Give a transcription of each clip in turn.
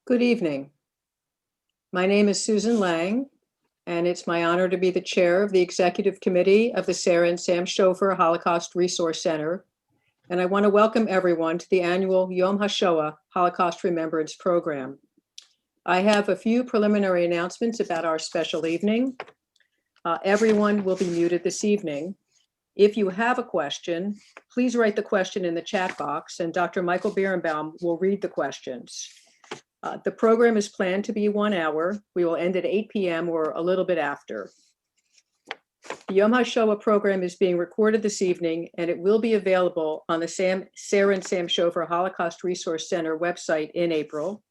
Good evening. My name is Susan Lang, and it's my honor to be the chair of the Executive Committee of the Sarah and Sam Schofer Holocaust Resource Center. And I want to welcome everyone to the annual Yom HaShoah Holocaust Remembrance Program. I have a few preliminary announcements about our special evening. Everyone will be muted this evening. If you have a question, please write the question in the chat box, and Dr. Michael Berenbaum will read the questions. The program is planned to be 1 hour. We will end at 8 p.m. or a little bit after. The Yom HaShoah program is being recorded this evening, and it will be available on the Sarah and Sam Schofer Holocaust Resource Center website in April.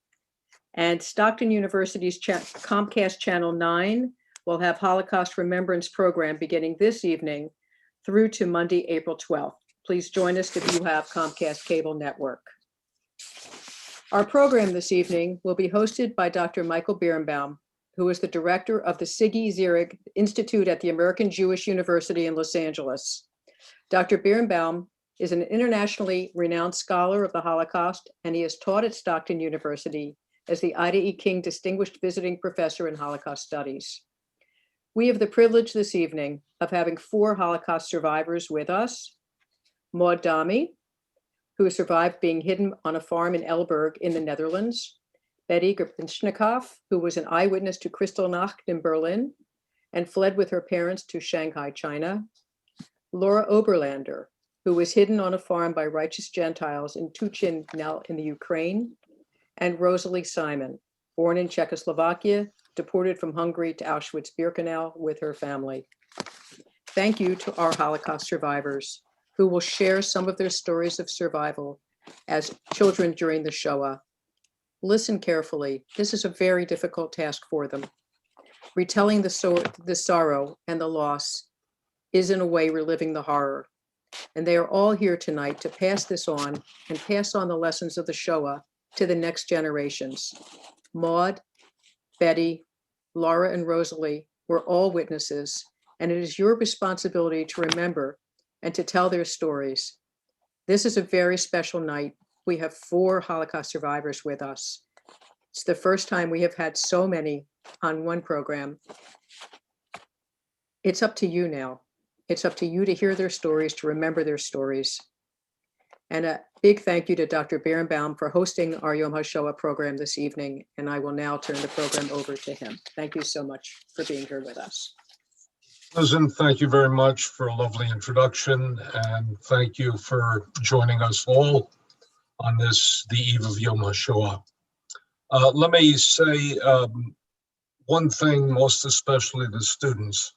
And Stockton University's Comcast Channel 9 will have Holocaust Remembrance program beginning this evening through to Monday, April 12th. Please join us if you have Comcast Cable Network. Our program this evening will be hosted by Dr. Michael Berenbaum, who is the director of the Siggy Zirig Institute at the American Jewish University in Los Angeles. Dr. Berenbaum is an internationally renowned scholar of the Holocaust, and he has taught at Stockton University as the Ida E. King Distinguished Visiting Professor in Holocaust Studies. We have the privilege this evening of having 4 Holocaust survivors with us: Maud Dahme, who survived being hidden on a farm in Elburg in the Netherlands; Betty Grebenschikoff, who was an eyewitness to Kristallnacht in Berlin and fled with her parents to Shanghai, China; Laura Oberlender, who was hidden on a farm by righteous Gentiles in Tuchin in the Ukraine; and Rosalie Simon, born in Czechoslovakia, deported from Hungary to Auschwitz-Birkenau with her family. Thank you to our Holocaust survivors, who will share some of their stories of survival as children during the Shoah. Listen carefully. This is a very difficult task for them. Retelling the sorrow and the loss is, in a way, reliving the horror. And they are all here tonight to pass this on and pass on the lessons of the Shoah to the next generations. Maud, Betty, Laura, and Rosalie were all witnesses, and it is your responsibility to remember and to tell their stories. This is a very special night. We have 4 Holocaust survivors with us. It's the first time we have had so many on one program. It's up to you now. It's up to you to hear their stories, to remember their stories. And a big thank you to Dr. Berenbaum for hosting our Yom HaShoah program this evening. And I will now turn the program over to him. Thank you so much for being here with us. Susan, thank you very much for a lovely introduction, and thank you for joining us all on the eve of Yom HaShoah. Let me say one thing, most especially the students,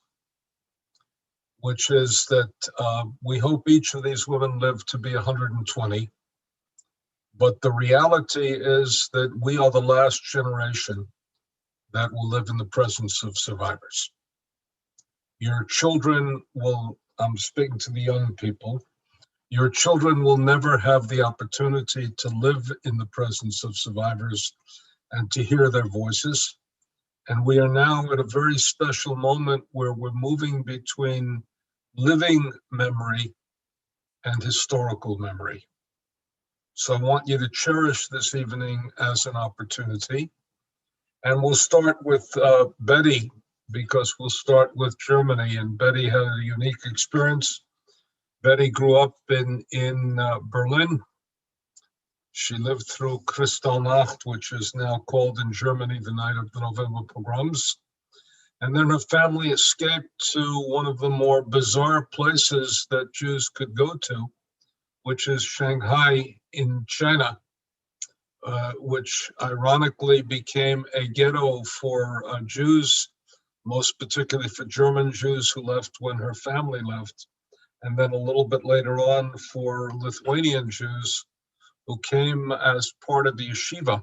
which is that we hope each of these women live to be 120, but the reality is that we are the last generation that will live in the presence of survivors. Your children will, I'm speaking to the young people, your children will never have the opportunity to live in the presence of survivors and to hear their voices. And we are now at a very special moment where we're moving between living memory and historical memory. So I want you to cherish this evening as an opportunity. And we'll start with Betty, because we'll start with Germany, and Betty had a unique experience. Betty grew up in Berlin. She lived through Kristallnacht, which is now called in Germany the night of the November pogroms. And then her family escaped to one of the more bizarre places that Jews could go to, which is Shanghai in China, which ironically became a ghetto for Jews, most particularly for German Jews who left when her family left, and then a little bit later on for Lithuanian Jews who came as part of the yeshiva,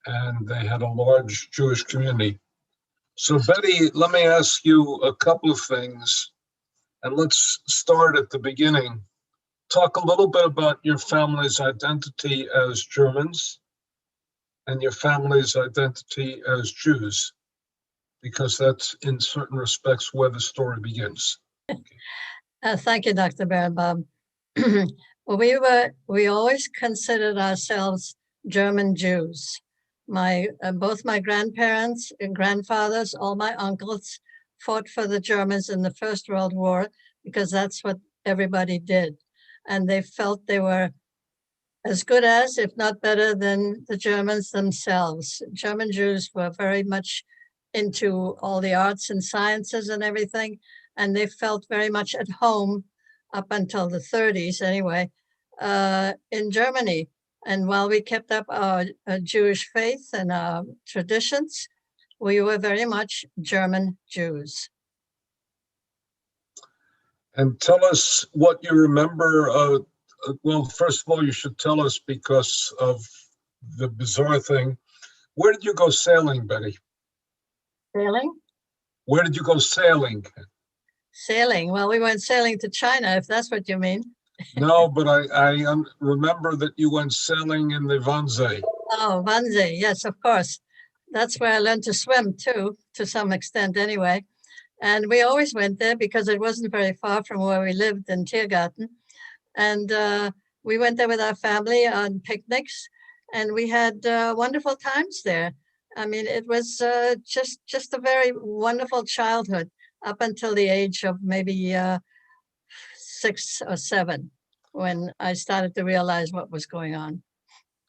and they had a large Jewish community. So Betty, let me ask you a couple of things, and let's start at the beginning. Talk a little bit about your family's identity as Germans and your family's identity as Jews, because that's in certain respects where the story begins. Thank you, Dr. Berenbaum. We always considered ourselves German Jews. Both my grandparents and grandfathers, all my uncles fought for the Germans in the First World War because that's what everybody did. And they felt they were as good as, if not better than, the Germans themselves. German Jews were very much into all the arts and sciences and everything, and they felt very much at home up until the 30s anyway, in Germany. And while we kept up our Jewish faith and our traditions, we were very much German Jews. And tell us what you remember. Well, first of all, you should tell us, because of the bizarre thing, where did you go sailing, Betty? Sailing? Where did you go sailing? Sailing. Well, we went sailing to China, if that's what you mean. No, but I remember that you went sailing in the Wannsee. Oh, Wannsee. Yes, of course. That's where I learned to swim too, to some extent anyway. And we always went there because it wasn't very far from where we lived in Tiergarten. And we went there with our family on picnics, and we had wonderful times there. I mean, it was just a very wonderful childhood up until the age of maybe 6 or 7, when I started to realize what was going on.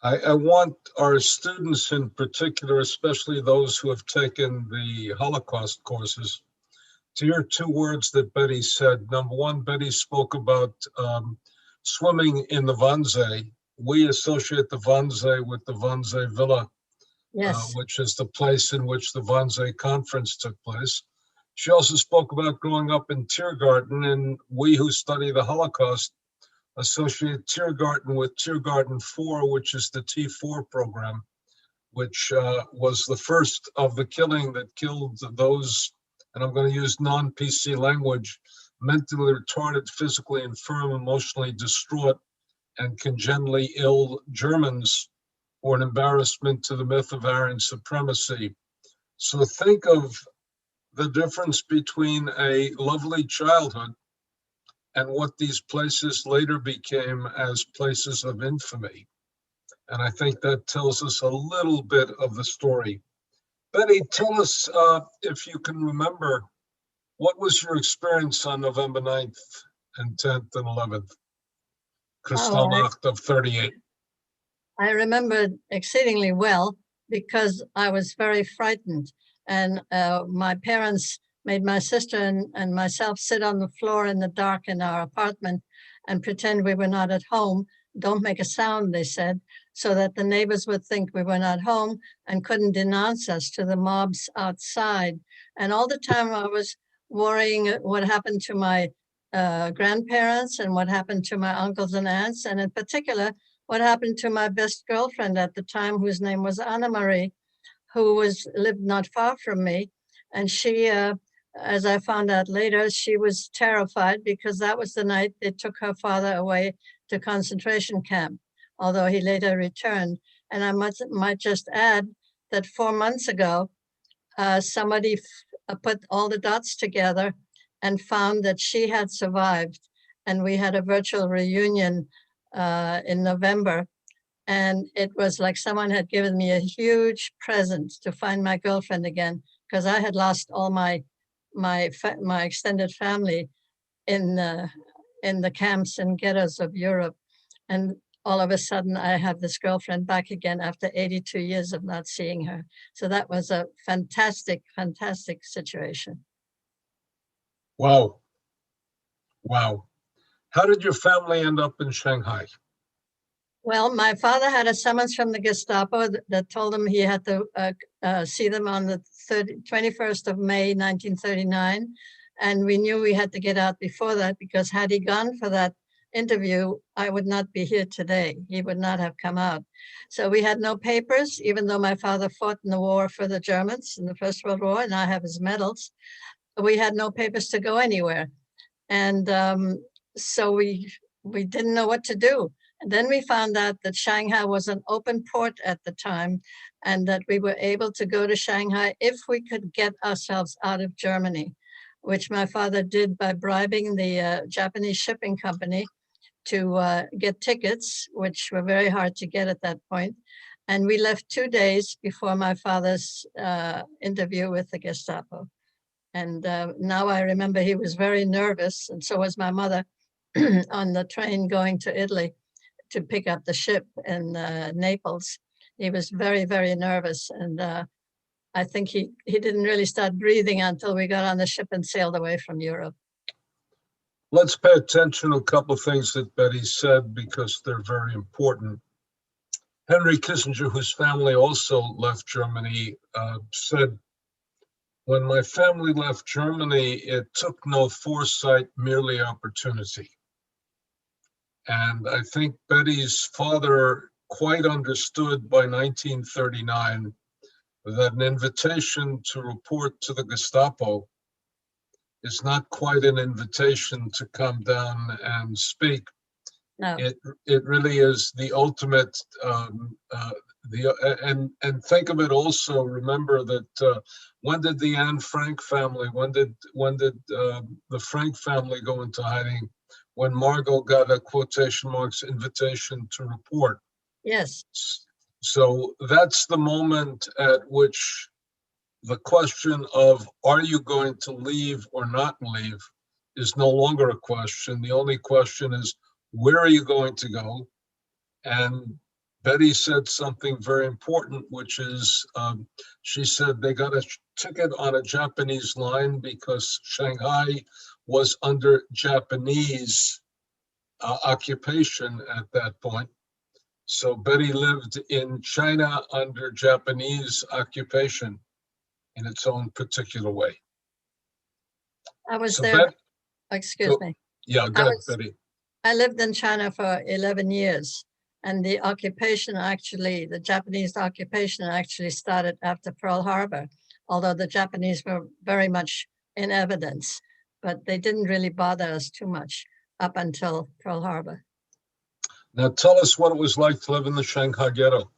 I want our students in particular, especially those who have taken the Holocaust courses, to hear 2 words that Betty said. Number one, Betty spoke about swimming in the Wannsee. We associate the Wannsee with the Wannsee Villa, Yes. which is the place in which the Wannsee Conference took place. She also spoke about growing up in Tiergarten, and we who study the Holocaust associate Tiergarten with Tiergarten 4, which is the T4 program, which was the first of the killing that killed those, and I'm going to use non-PC language, mentally retarded, physically infirm, emotionally distraught, and congenitally ill Germans, or an embarrassment to the myth of Aryan supremacy. So think of the difference between a lovely childhood and what these places later became as places of infamy. And I think that tells us a little bit of the story. Betty, tell us, if you can remember, what was your experience on November 9th and 10th and 11th? Kristallnacht of 38. I remember exceedingly well because I was very frightened. And my parents made my sister and myself sit on the floor in the dark in our apartment and pretend we were not at home. Don't make a sound, they said, so that the neighbors would think we were not home and couldn't denounce us to the mobs outside. And all the time I was worrying what happened to my grandparents and what happened to my uncles and aunts, and in particular, what happened to my best girlfriend at the time, whose name was Anna Marie, who lived not far from me. And she, as I found out later, she was terrified because that was the night they took her father away to concentration camp, although he later returned. And I might just add that 4 months ago, somebody put all the dots together and found that she had survived. And we had a virtual reunion in November. And it was like someone had given me a huge present to find my girlfriend again, because I had lost all my extended family in the camps and ghettos of Europe. And all of a sudden, I have this girlfriend back again after 82 years of not seeing her. So that was a fantastic, fantastic situation. Wow. Wow. How did your family end up in Shanghai? Well, my father had a summons from the Gestapo that told him he had to see them on the 21st of May, 1939. And we knew we had to get out before that, because had he gone for that interview, I would not be here today. He would not have come out. So we had no papers, even though my father fought in the war for the Germans in the First World War, and I have his medals. We had no papers to go anywhere. And so we didn't know what to do. And then we found out that Shanghai was an open port at the time, and that we were able to go to Shanghai if we could get ourselves out of Germany, which my father did by bribing the Japanese shipping company to get tickets, which were very hard to get at that point. And we left 2 days before my father's interview with the Gestapo. And now I remember he was very nervous, and so was my mother, on the train going to Italy to pick up the ship in Naples. He was very, very nervous. And I think he didn't really start breathing until we got on the ship and sailed away from Europe. Let's pay attention to a couple of things that Betty said because they're very important. Henry Kissinger, whose family also left Germany, said, "When my family left Germany, it took no foresight, merely opportunity." And I think Betty's father quite understood by 1939 that an invitation to report to the Gestapo is not quite an invitation to come down and speak. No. It really is the ultimate. And think of it also. Remember that when did the Anne Frank family? When did the Frank family go into hiding? When Margot got a quotation marks invitation to report. Yes. So that's the moment at which the question of are you going to leave or not leave is no longer a question. The only question is, where are you going to go? And Betty said something very important, which is, she said they got a ticket on a Japanese line because Shanghai was under Japanese occupation at that point. So Betty lived in China under Japanese occupation in its own particular way. I was So there. Excuse me. Yeah, go ahead, Betty. I lived in China for 11 years. And the occupation actually, the Japanese occupation actually started after Pearl Harbor, although the Japanese were very much in evidence, but they didn't really bother us too much up until Pearl Harbor. Now tell us what it was like to live in the Shanghai ghetto.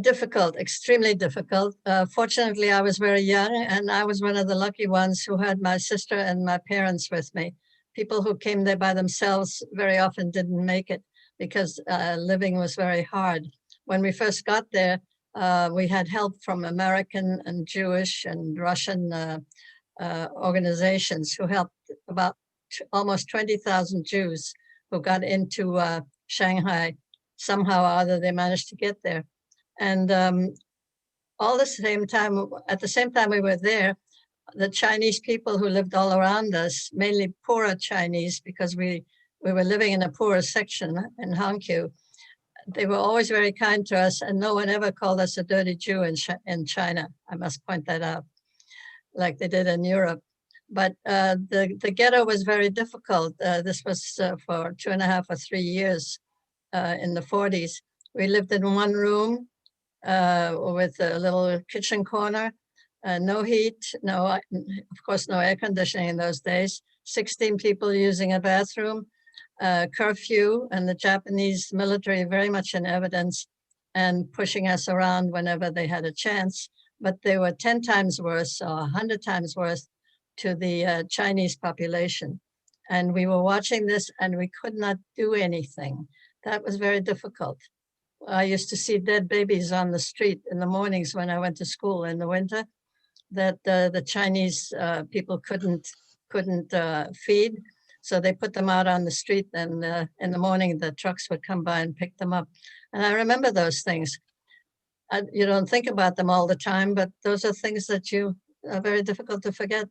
Difficult, extremely difficult. Fortunately, I was very young, and I was one of the lucky ones who had my sister and my parents with me. People who came there by themselves very often didn't make it because living was very hard. When we first got there, we had help from American and Jewish and Russian organizations who helped about almost 20,000 Jews who got into Shanghai. Somehow or other, they managed to get there. And at the same time we were there, the Chinese people who lived all around us, mainly poorer Chinese, because we were living in a poorer section in Hangzhou, they were always very kind to us, and no one ever called us a dirty Jew in China. I must point that out, like they did in Europe. But the ghetto was very difficult. This was for 2.5 or 3 years in the 40s. We lived in one room with a little kitchen corner, no heat, of course, no air conditioning in those days, 16 people using a bathroom, curfew, and the Japanese military very much in evidence and pushing us around whenever they had a chance. But they were 10 times worse or 100 times worse to the Chinese population. And we were watching this and we could not do anything. That was very difficult. I used to see dead babies on the street in the mornings when I went to school in the winter that the Chinese people couldn't feed. So they put them out on the street, and in the morning, the trucks would come by and pick them up. And I remember those things. You don't think about them all the time, but those are things that are very difficult to forget.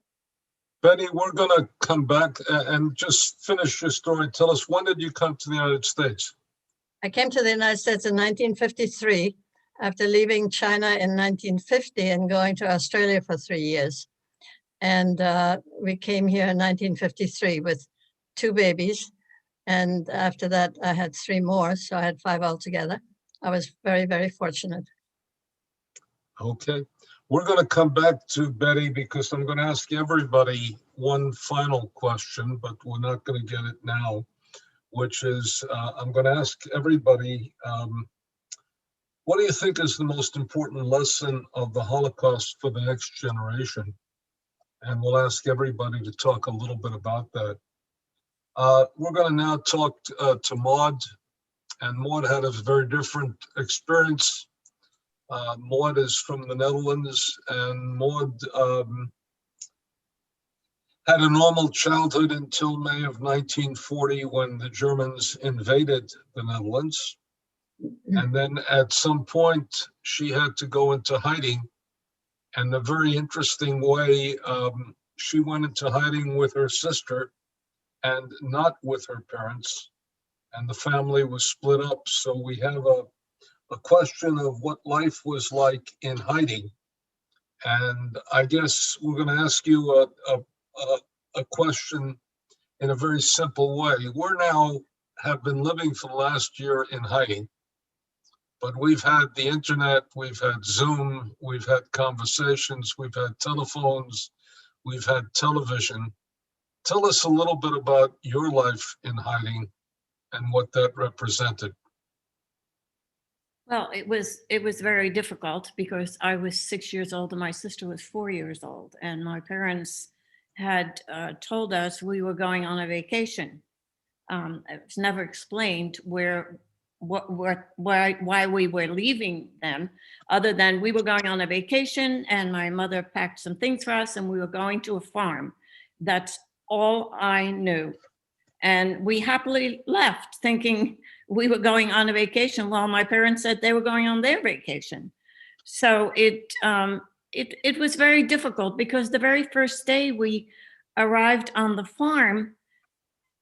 Betty, we're going to come back and just finish your story. Tell us, when did you come to the United States? I came to the United States in 1953 after leaving China in 1950 and going to Australia for 3 years. And we came here in 1953 with 2 babies. And after that, I had 3 more. So I had 5 altogether. I was very, very fortunate. Okay. We're going to come back to Betty because I'm going to ask everybody one final question, but we're not going to get it now, which is I'm going to ask everybody, what do you think is the most important lesson of the Holocaust for the next generation? And we'll ask everybody to talk a little bit about that. We're going to now talk to Maud, and Maud had a very different experience. Maud is from the Netherlands, and Maud had a normal childhood until May of 1940 when the Germans invaded the Netherlands. And then at some point, she had to go into hiding. And a very interesting way, she went into hiding with her sister and not with her parents. And the family was split up. So we have a question of what life was like in hiding. And I guess we're going to ask you a question in a very simple way. We're now have been living for the last year in hiding, but we've had the internet, we've had Zoom, we've had conversations, we've had telephones, we've had television. Tell us a little bit about your life in hiding and what that represented. Well, it was very difficult because I was 6 years old and my sister was 4 years old, and my parents had told us we were going on a vacation. It was never explained why we were leaving them, other than we were going on a vacation and my mother packed some things for us and we were going to a farm. That's all I knew. And we happily left thinking we were going on a vacation while my parents said they were going on their vacation. So it was very difficult because the very first day we arrived on the farm,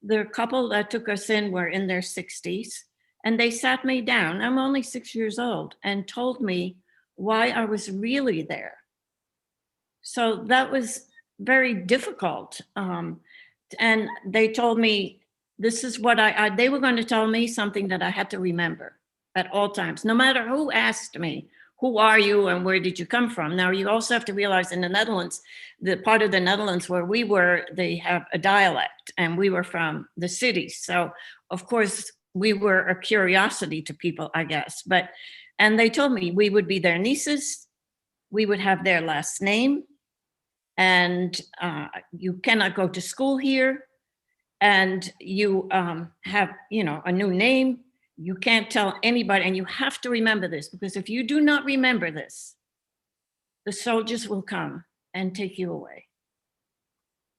the couple that took us in were in their 60s, and they sat me down, I'm only 6 years old, and told me why I was really there. So that was very difficult. And they told me, this is what they were going to tell me something that I had to remember at all times, no matter who asked me, who are you and where did you come from? Now, you also have to realize in the Netherlands, the part of the Netherlands where we were, they have a dialect and we were from the cities. So of course we were a curiosity to people, I guess. And they told me we would be their nieces, we would have their last name, and you cannot go to school here, and you have, a new name. You can't tell anybody, and you have to remember this, because if you do not remember this, the soldiers will come and take you away.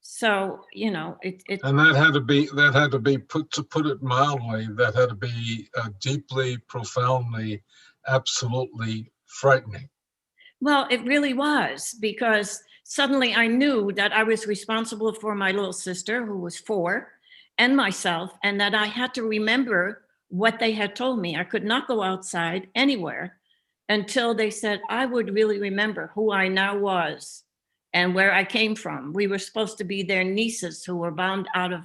So, it And that had to be to put it mildly, that had to be deeply, profoundly, absolutely frightening. Well, it really was, because suddenly I knew that I was responsible for my little sister, who was 4, and myself, and that I had to remember what they had told me. I could not go outside anywhere until they said I would really remember who I now was and where I came from. We were supposed to be their nieces who were bombed out of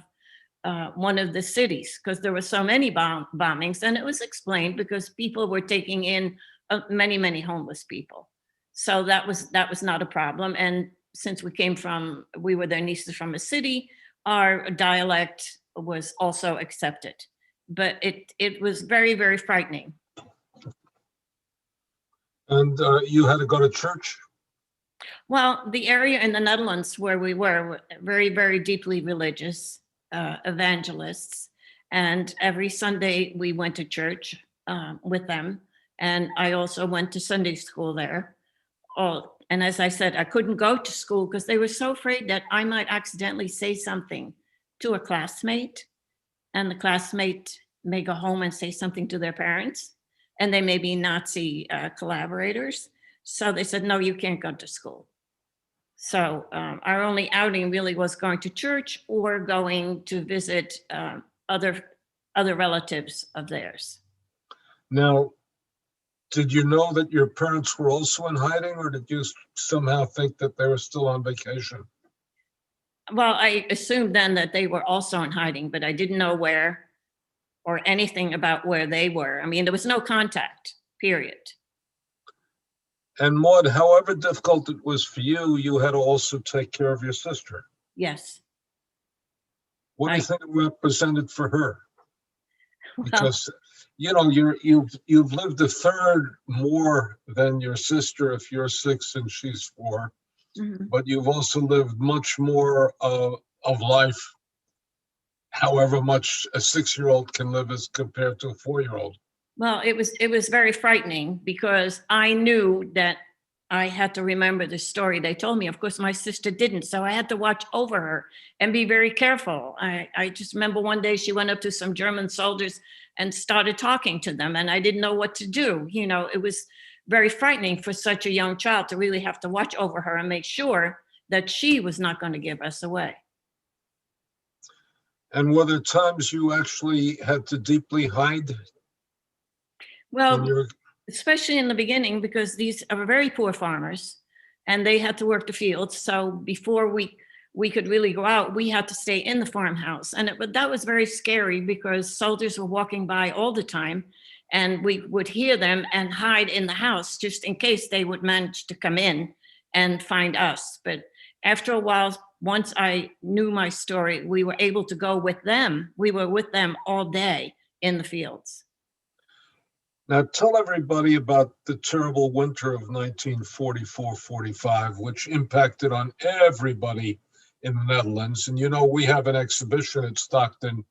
one of the cities, because there were so many bombings, and it was explained because people were taking in many, many homeless people. So that was not a problem. And since we were their nieces from a city, our dialect was also accepted. But it was very, very frightening. And you had to go to church? Well, the area in the Netherlands where we were very, very deeply religious, evangelists. And every Sunday we went to church with them. And I also went to Sunday school there. And as I said, I couldn't go to school because they were so afraid that I might accidentally say something to a classmate, and the classmate may go home and say something to their parents, and they may be Nazi collaborators. So they said, no, you can't go to school. So our only outing really was going to church or going to visit other relatives of theirs. Now, did you know that your parents were also in hiding, or did you somehow think that they were still on vacation? Well, I assumed then that they were also in hiding, but I didn't know where or anything about where they were. I mean, there was no contact, period. And Maud, however difficult it was for you, you had to also take care of your sister. Yes. What do you think it represented for her? Well, Because you've lived a third more than your sister if you're 6 and she's 4, mhm. but you've also lived much more of life however much a 6-year-old can live as compared to a 4-year-old. Well, it was very frightening because I knew that I had to remember the story they told me. Of course, my sister didn't, so I had to watch over her and be very careful. I just remember one day she went up to some German soldiers and started talking to them, and I didn't know what to do. You know, it was very frightening for such a young child to really have to watch over her and make sure that she was not going to give us away. And were there times you actually had to deeply hide Well, when you're, especially in the beginning, because these are very poor farmers and they had to work the fields. So before we could really go out, we had to stay in the farmhouse. And that was very scary because soldiers were walking by all the time and we would hear them and hide in the house just in case they would manage to come in and find us. But after a while, once I knew my story, we were able to go with them. We were with them all day in the fields. now tell everybody about the terrible winter of 1944-45, which impacted on everybody in the Netherlands. And you know, we have an exhibition at Stockton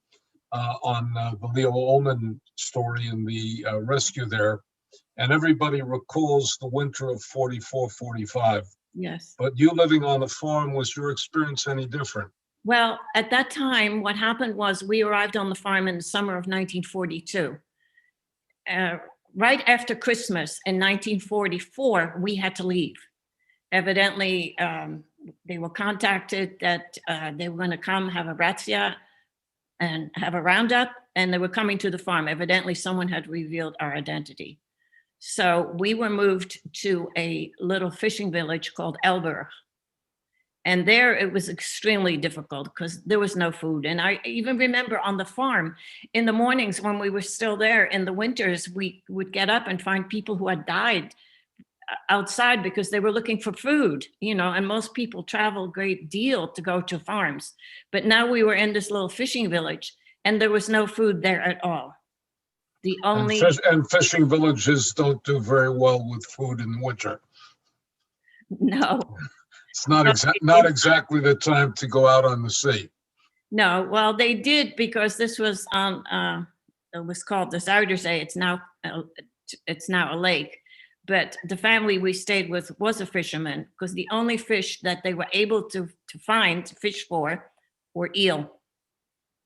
on the Leo Ullman story and the rescue there. And everybody recalls the winter of 44-45. Yes. But you living on a farm, was your experience any different? Well, at that time, what happened was we arrived on the farm in the summer of 1942. Right after Christmas in 1944, we had to leave. Evidently, they were contacted that they were going to come have a razzia and have a roundup, and they were coming to the farm. Evidently, someone had revealed our identity. So we were moved to a little fishing village called Elburg. And there it was extremely difficult because there was no food. And I even remember on the farm in the mornings when we were still there in the winters, we would get up and find people who had died outside because they were looking for food, you know, and most people travel a great deal to go to farms. But now we were in this little fishing village and there was no food there at all. The only And fishing villages don't do very well with food in winter. no. It's not exactly the time to go out on the sea. No, well, they did because this was on, it was called the Zuiderzee. It's now a lake. But the family we stayed with was a fisherman because the only fish that they were able to find fish for were eel.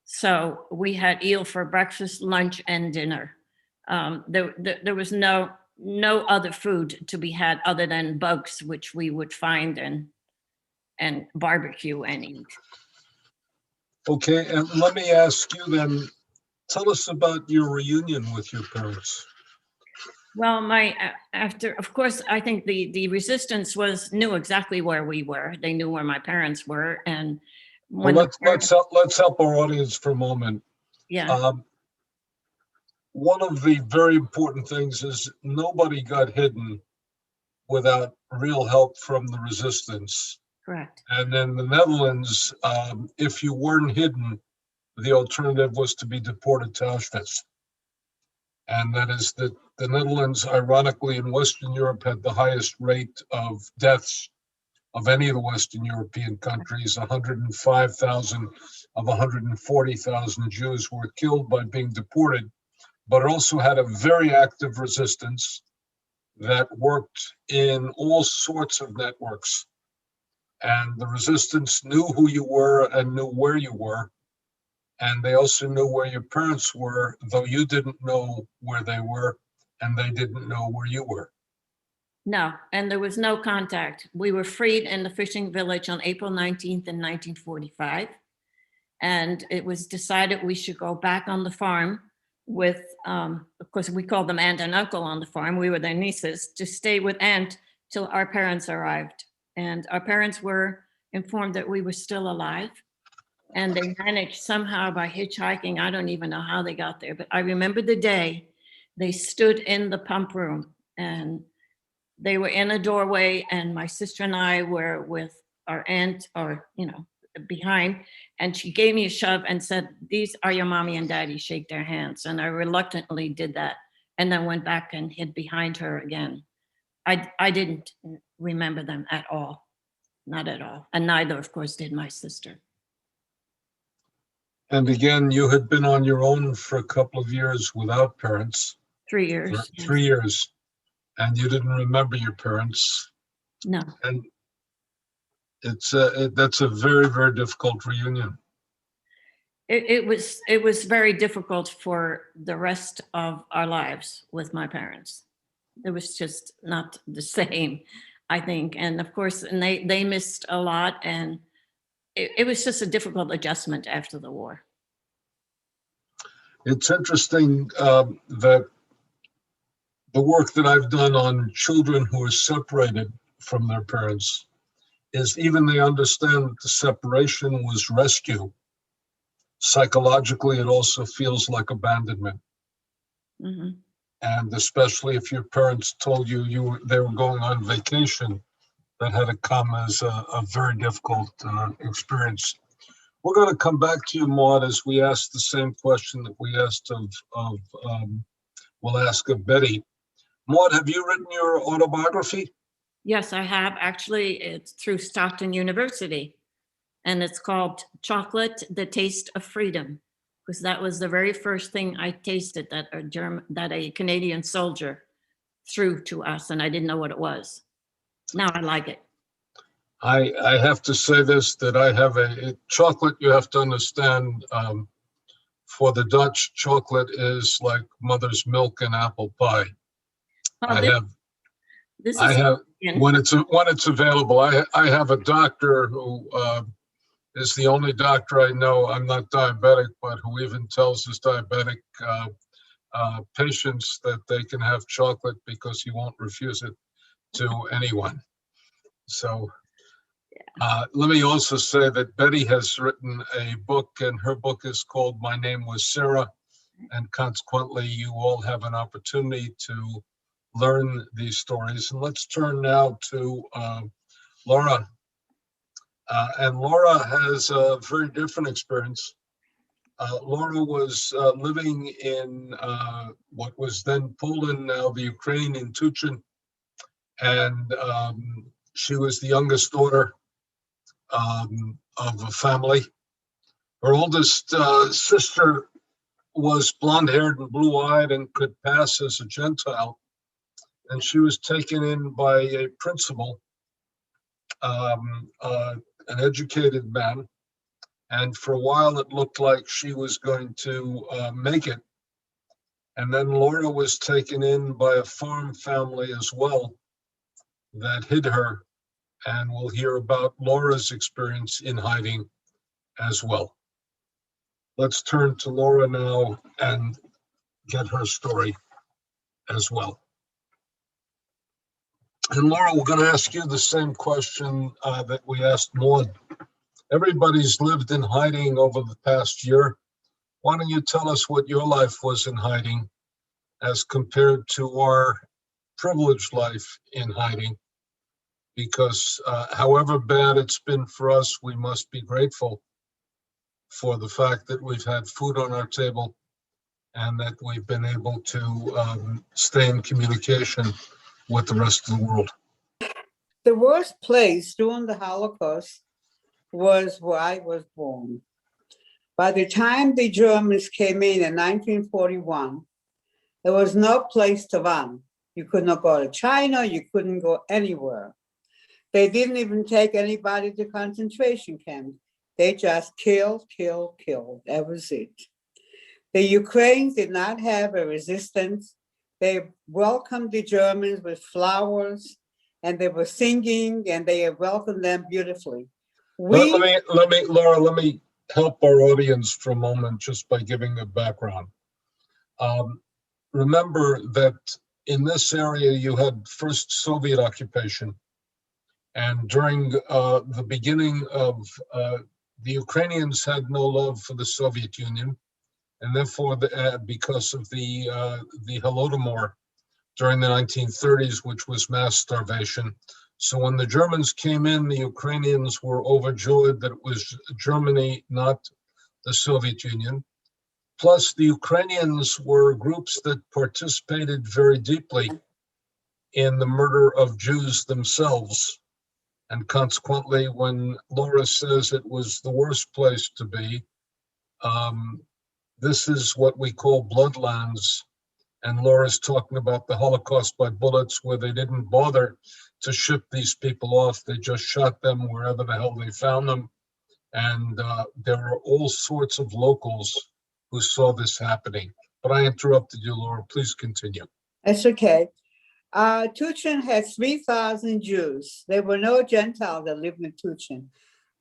So we had eel for breakfast, lunch, and dinner. There was no other food to be had other than bugs, which we would find and barbecue and eat. Okay, and let me ask you then, tell us about your reunion with your parents. Well, of course, I think the resistance knew exactly where we were. They knew where my parents were. And Well, let's help our audience for a moment. Yeah. One of the very important things is nobody got hidden without real help from the resistance. Correct. And in the Netherlands, if you weren't hidden, the alternative was to be deported to Auschwitz. And that is that the Netherlands, ironically, in Western Europe, had the highest rate of deaths of any of the Western European countries. 105,000 of 140,000 Jews were killed by being deported, but it also had a very active resistance that worked in all sorts of networks. And the resistance knew who you were and knew where you were. And they also knew where your parents were, though you didn't know where they were, and they didn't know where you were. No, and there was no contact. We were freed in the fishing village on April 19th in 1945. And it was decided we should go back on the farm with, of course, we called them aunt and uncle on the farm. We were their nieces, to stay with aunt till our parents arrived. And our parents were informed that we were still alive. And they managed somehow by hitchhiking. I don't even know how they got there, but I remember the day they stood in the pump room and they were in a doorway and my sister and I were with our aunt behind, and she gave me a shove and said, "These are your mommy and daddy, shake their hands." And I reluctantly did that and then went back and hid behind her again. I didn't remember them at all, not at all. And neither, of course, did my sister. And again, you had been on your own for a couple of years without parents, 3 for years. 3 years, and you didn't remember your parents. No, And that's a very, very difficult reunion. it was very difficult for the rest of our lives with my parents. It was just not the same, I think. And of course, and they missed a lot, and it was just a difficult adjustment after the war. It's interesting that the work that I've done on children who are separated from their parents is even they understand that the separation was rescue. Psychologically, it also feels like abandonment. Mhm. And especially if your parents told you they were going on vacation, that had to come as a very difficult experience. We're going to come back to you, Maud, as we ask the same question that we asked we'll ask of Betty. Maud, have you written your autobiography? Yes, I have. Actually, it's through Stockton University, and it's called Chocolate, the Taste of Freedom, because that was the very first thing I tasted that a Canadian soldier threw to us, and I didn't know what it was. Now I like it. I have to say this, that I have chocolate, you have to understand, for the Dutch, chocolate is like mother's milk and apple pie. Well, this I is have Canadian. when it's available. I have a doctor who is the only doctor I know. I'm not diabetic, but who even tells his diabetic patients that they can have chocolate because he won't refuse it to anyone. So let me also say that Betty has written a book, and her book is called My Name Was Sarah, and consequently you all have an opportunity to learn these stories. And let's turn now to Laura. And Laura has a very different experience. Laura was living in what was then Poland, now the Ukraine, in Tuchin. And she was the youngest daughter of a family. Her oldest sister was blonde-haired and blue-eyed and could pass as a Gentile. And she was taken in by a principal, an educated man. And for a while, it looked like she was going to make it. And then Laura was taken in by a farm family as well that hid her. And we'll hear about Laura's experience in hiding as well. Let's turn to Laura now and get her story as well. And Laura, we're going to ask you the same question that we asked Maud. Everybody's lived in hiding over the past year. Why don't you tell us what your life was in hiding as compared to our privileged life in hiding? Because however bad it's been for us, we must be grateful for the fact that we've had food on our table and that we've been able to stay in communication with the rest of the world. The worst place during the Holocaust was where I was born. By the time the Germans came in 1941, there was no place to run. You could not go to China, you couldn't go anywhere. They didn't even take anybody to concentration camps. They just killed. That was it. The Ukrainians did not have a resistance. They welcomed the Germans with flowers, and they were singing, and they welcomed them beautifully. Laura, let me help our audience for a moment just by giving a background. Remember that in this area you had first Soviet occupation, and during the beginning of the Ukrainians had no love for the Soviet Union, and therefore, because of the Holodomor during the 1930s, which was mass starvation. So when the Germans came in, the Ukrainians were overjoyed that it was Germany, not the Soviet Union. Plus, the Ukrainians were groups that participated very deeply in the murder of Jews themselves. And consequently, when Laura says it was the worst place to be, This is what we call bloodlands. And Laura's talking about the Holocaust by bullets, where they didn't bother to ship these people off. They just shot them wherever the hell they found them. And there were all sorts of locals who saw this happening. But I interrupted you, Laura. Please continue. That's okay. Tuchin had 3,000 Jews. There were no Gentiles that lived in Tuchin.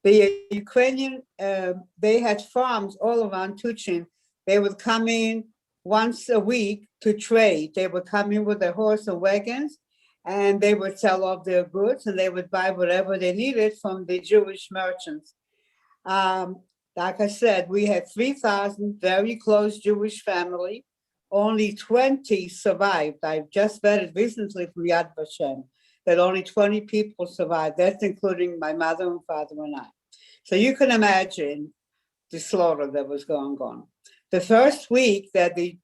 The Ukrainian, they had farms all around Tuchin. They would come in once a week to trade. They would come in with their horse and wagons, and they would sell off their goods, and they would buy whatever they needed from the Jewish merchants. Like I said, we had 3,000 very close Jewish family. Only 20 survived. I've just read it recently from Yad Vashem that only 20 people survived. That's including my mother and father and I. So you can imagine the slaughter that was going on. The first week that the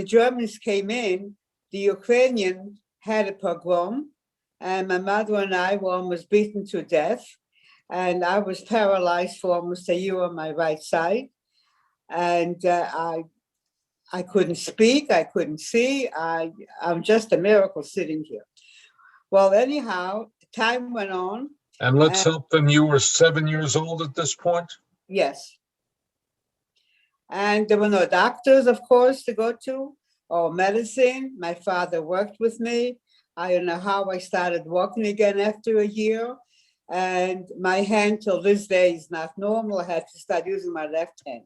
Germans came in, the Ukrainians had a pogrom, and my mother and I were almost beaten to death. And I was paralyzed for almost a year on my right side. And I couldn't speak, I couldn't see. I'm just a miracle sitting here. Well, anyhow, time went on. And let's help them. You were 7 years old at this point? Yes. And there were no doctors, of course, to go to, or medicine. My father worked with me. I don't know how I started walking again after a year. And my hand till this day is not normal. I had to start using my left hand.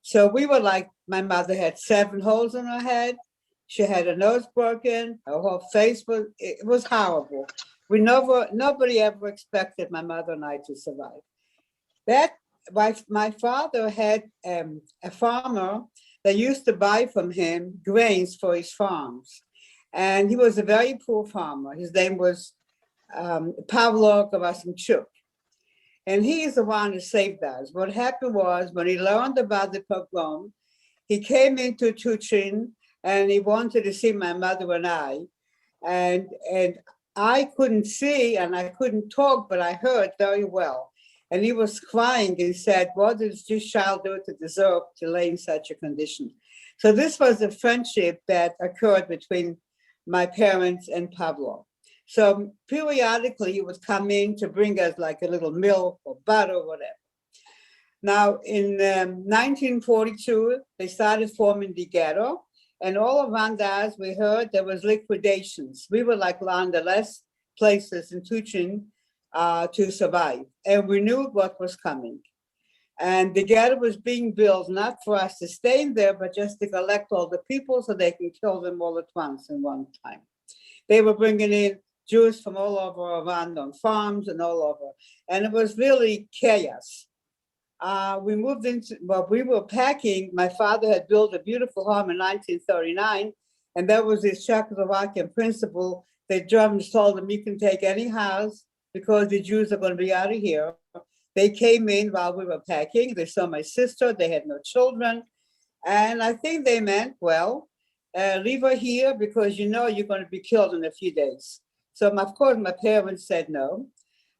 So we were like, my mother had 7 holes in her head. She had her nose broken. Her whole face it was horrible. Nobody ever expected my mother and I to survive. My father had a farmer that used to buy from him grains for his farms. And he was a very poor farmer. His name was Pavlo Gerasimchuk. And he is the one who saved us. What happened was, when he learned about the pogrom, he came into Tuchin and he wanted to see my mother and I. And I couldn't see and I couldn't talk, but I heard very well. And he was crying and said, what does this child do to deserve to lay in such a condition? So this was a friendship that occurred between my parents and Pablo. So periodically he would come in to bring us like a little milk or butter or whatever. Now in 1942, they started forming the ghetto, and all around us we heard there was liquidations. We were like one of the last places in Tuchin to survive, and we knew what was coming. And the ghetto was being built not for us to stay in there, but just to collect all the people so they can kill them all at once in one time. They were bringing in Jews from all over around on farms and all over. And it was really chaos. We moved into, well, we were packing. My father had built a beautiful home in 1939. And that was his Czechoslovakian principle. The Germans told him, you can take any house because the Jews are going to be out of here. They came in while we were packing. They saw my sister. They had no children. And I think they meant, well, leave her here because you know you're going to be killed in a few days. So, of course, my parents said no.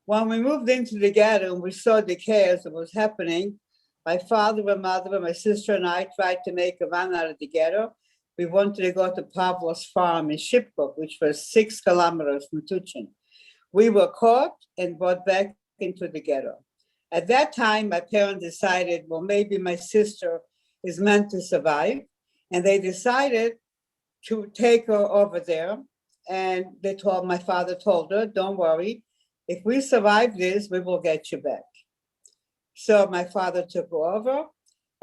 When we moved into the ghetto and we saw the chaos that was happening, my father and mother and my sister and I tried to make a run out of the ghetto. We wanted to go to Pavlo's farm in Shipko, which was 6 kilometers from Tuchin. We were caught and brought back into the ghetto. At that time, my parents decided, well, maybe my sister is meant to survive. And they decided to take her over there. And my father told her, don't worry, if we survive this, we will get you back. So my father took her over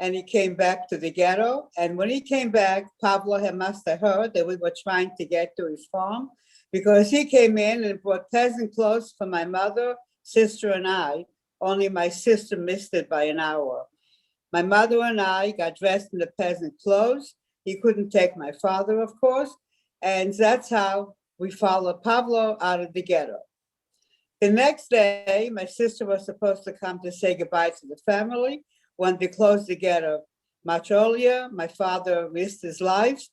and he came back to the ghetto. And when he came back, Pablo must have heard that we were trying to get to his farm, because he came in and brought peasant clothes for my mother, sister, and I. Only my sister missed it by an hour. My mother and I got dressed in the peasant clothes. He couldn't take my father, of course. And that's how we followed Pablo out of the ghetto. The next day, my sister was supposed to come to say goodbye to the family. When they closed the ghetto much earlier, my father risked his life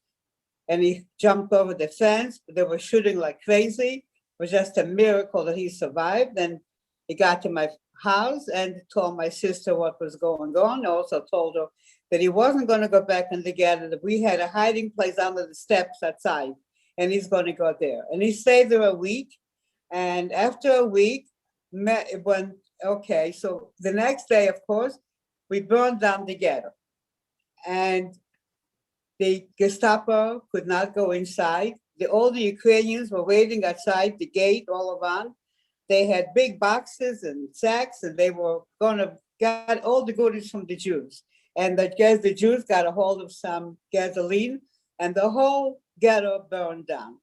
and he jumped over the fence. They were shooting like crazy. It was just a miracle that he survived. And he got to my house and told my sister what was going on. Also told her that he wasn't going to go back in the ghetto, that we had a hiding place under the steps outside, and he's going to go there. And he stayed there a week. And after a week, so the next day, of course, we burned down the ghetto. And the Gestapo could not go inside. All the Ukrainians were waiting outside the gate all around. They had big boxes and sacks, and they were going to get all the goodies from the Jews. And the Jews got a hold of some gasoline, and the whole ghetto burned down.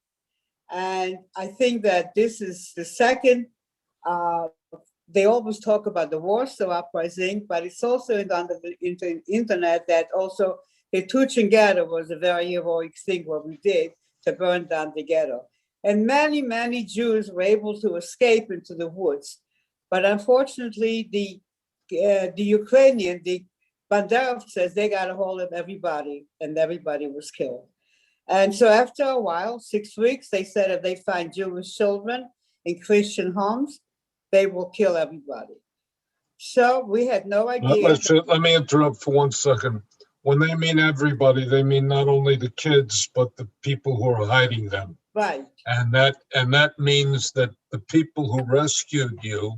And I think that this is the second, they always talk about the Warsaw Uprising, but it's also on the internet that also the Tuchin ghetto was a very heroic thing what we did to burn down the ghetto. And many, many Jews were able to escape into the woods. But unfortunately, the Ukrainian, the Banderovцы, they got a hold of everybody, and everybody was killed. And so after a while, 6 weeks, they said if they find Jewish children in Christian homes, they will kill everybody. So we had no idea. Let me interrupt for 1 second. When they mean everybody, they mean not only the kids, but the people who are hiding them. Right. And that means that the people who rescued you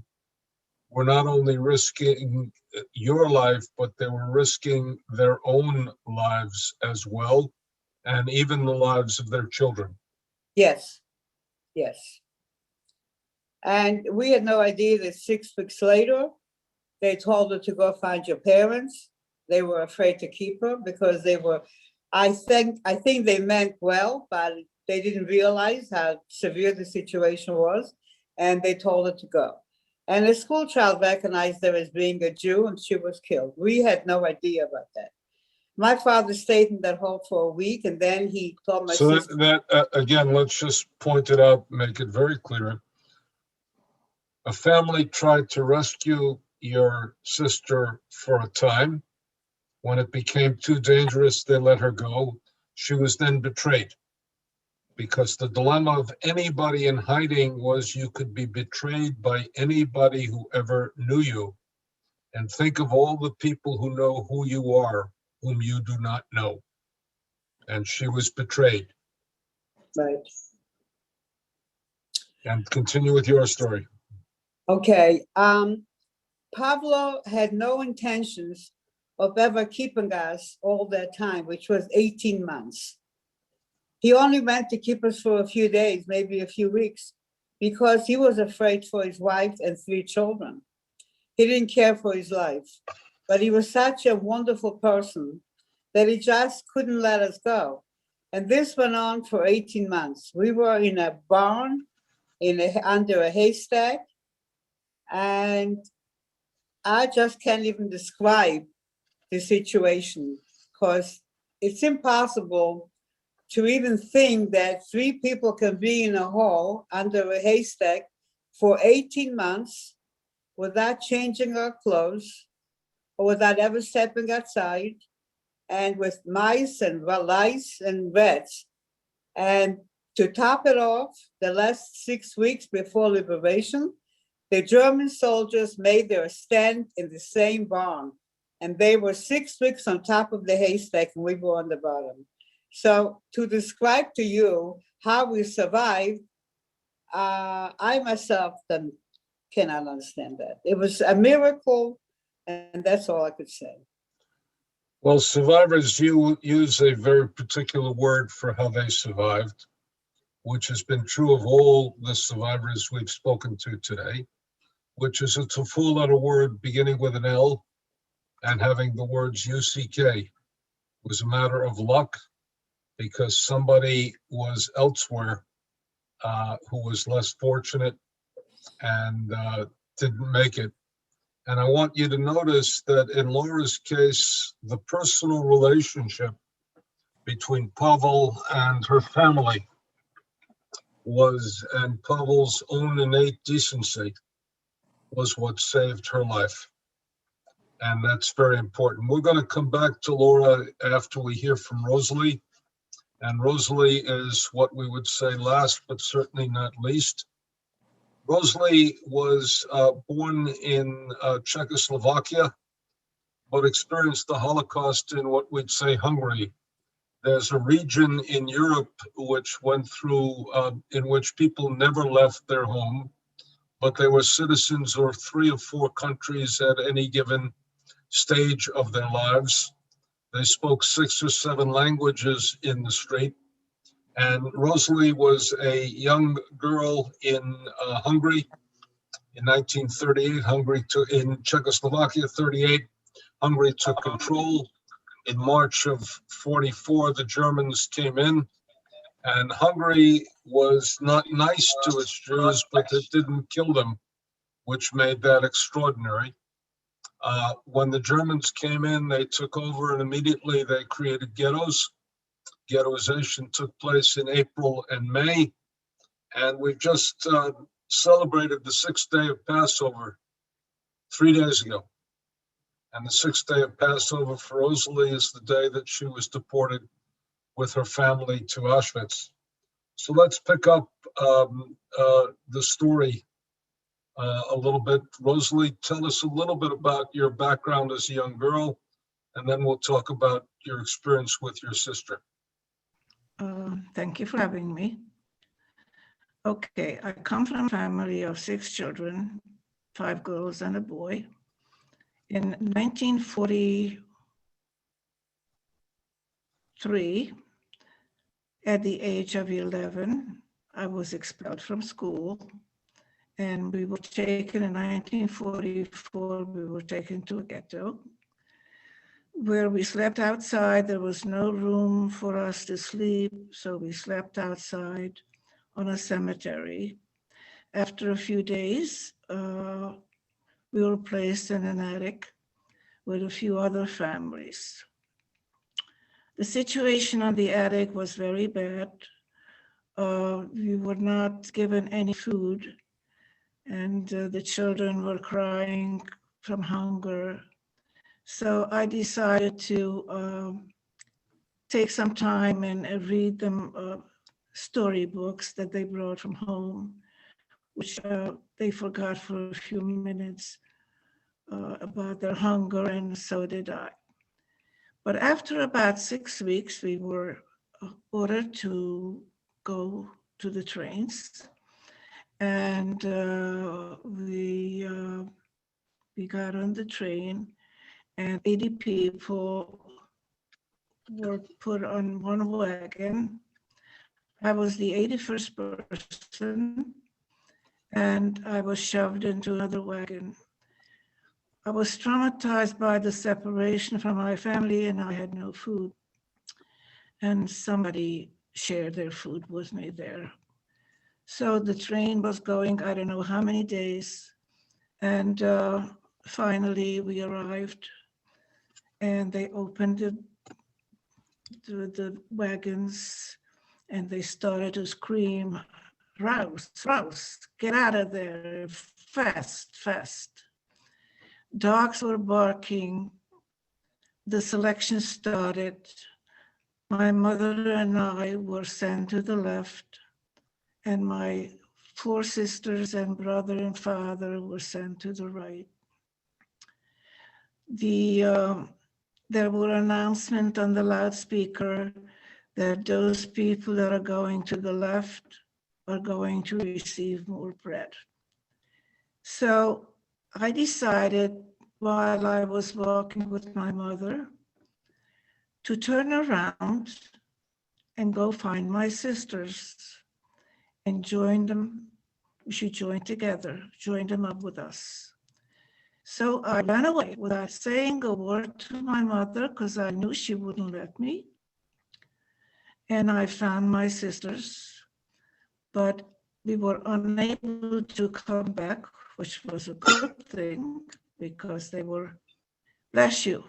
were not only risking your life, but they were risking their own lives as well, and even the lives of their children. Yes. Yes. And we had no idea that 6 weeks later, they told her to go find your parents. They were afraid to keep her because they were, I think they meant well, but they didn't realize how severe the situation was. And they told her to go. And a school child recognized her as being a Jew, and she was killed. We had no idea about that. My father stayed in that home for a week, and then he told my sister. So again, let's just point it out, make it very clear. A family tried to rescue your sister for a time. When it became too dangerous, they let her go. She was then betrayed, because the dilemma of anybody in hiding was you could be betrayed by anybody who ever knew you. And think of all the people who know who you are, whom you do not know. And she was betrayed. Right. And continue with your story. Okay. Pablo had no intentions of ever keeping us all that time, which was 18 months. He only went to keep us for a few days, maybe a few weeks, because he was afraid for his wife and 3 children. He didn't care for his life, but he was such a wonderful person that he just couldn't let us go. And this went on for 18 months. We were in a barn, under a haystack, and I just can't even describe the situation, because it's impossible to even think that 3 people can be in a hole under a haystack for 18 months without changing our clothes or without ever stepping outside, and with mice and lice and rats. And to top it off, the last 6 weeks before liberation, the German soldiers made their stand in the same barn. And they were 6 weeks on top of the haystack, and we were on the bottom. So to describe to you how we survived, I myself cannot understand that. It was a miracle, and that's all I could say. Well, survivors, you use a very particular word for how they survived, which has been true of all the survivors we've spoken to today, which is it's a 4-letter word beginning with an L and having the words UCK. It was a matter of luck because somebody was elsewhere who was less fortunate and didn't make it. And I want you to notice that in Laura's case, the personal relationship between Pavel and her family and Pavel's own innate decency was what saved her life. And that's very important. We're going to come back to Laura after we hear from Rosalie. And Rosalie is what we would say last, but certainly not least. Rosalie was born in Czechoslovakia, but experienced the Holocaust in what we'd say Hungary. There's a region in Europe which went through, in which people never left their home, but they were citizens of 3 or 4 countries at any given stage of their lives. They spoke 6 or 7 languages in the street. And Rosalie was a young girl in Hungary in 1938. In Czechoslovakia, 38. Hungary took control. In March of 44, the Germans came in, and Hungary was not nice to its Jews, but it didn't kill them, which made that extraordinary. When the Germans came in, they took over, and immediately they created ghettos. Ghettoization took place in April and May, and we've just celebrated the 6th day of Passover 3 days ago. And the 6th day of Passover for Rosalie is the day that she was deported with her family to Auschwitz. So let's pick up the story a little bit. Rosalie, tell us a little bit about your background as a young girl, and then we'll talk about your experience with your sister. Thank you for having me. Okay, I come from a family of 6 children, 5 girls and a boy. In 1943, at the age of 11, I was expelled from school, and we were taken in 1944, we were taken to a ghetto where we slept outside. There was no room for us to sleep, so we slept outside on a cemetery. After a few days, we were placed in an attic with a few other families. The situation on the attic was very bad. We were not given any food, and the children were crying from hunger. So I decided to take some time and read them storybooks that they brought from home, which they forgot for a few minutes about their hunger, and so did I. But after about 6 weeks, we were ordered to go to the trains, and we got on the train, and 80 people were put on one wagon. I was the 81st person, and I was shoved into another wagon. I was traumatized by the separation from my family, and I had no food. And somebody shared their food with me there. So the train was going, I don't know how many days, and finally we arrived, and they opened the wagons, and they started to scream, "Rouse, rouse, get out of there, fast, fast." Dogs were barking. The selection started. My mother and I were sent to the left, and my 4 sisters and brother and father were sent to the right. There were announcements on the loudspeaker that those people that are going to the left are going to receive more bread. So I decided, while I was walking with my mother, to turn around and go find my sisters and join them. We should join together, join them up with us. So I ran away without saying a word to my mother, because I knew she wouldn't let me. And I found my sisters, but we were unable to come back, which was a good thing, because they were, bless you.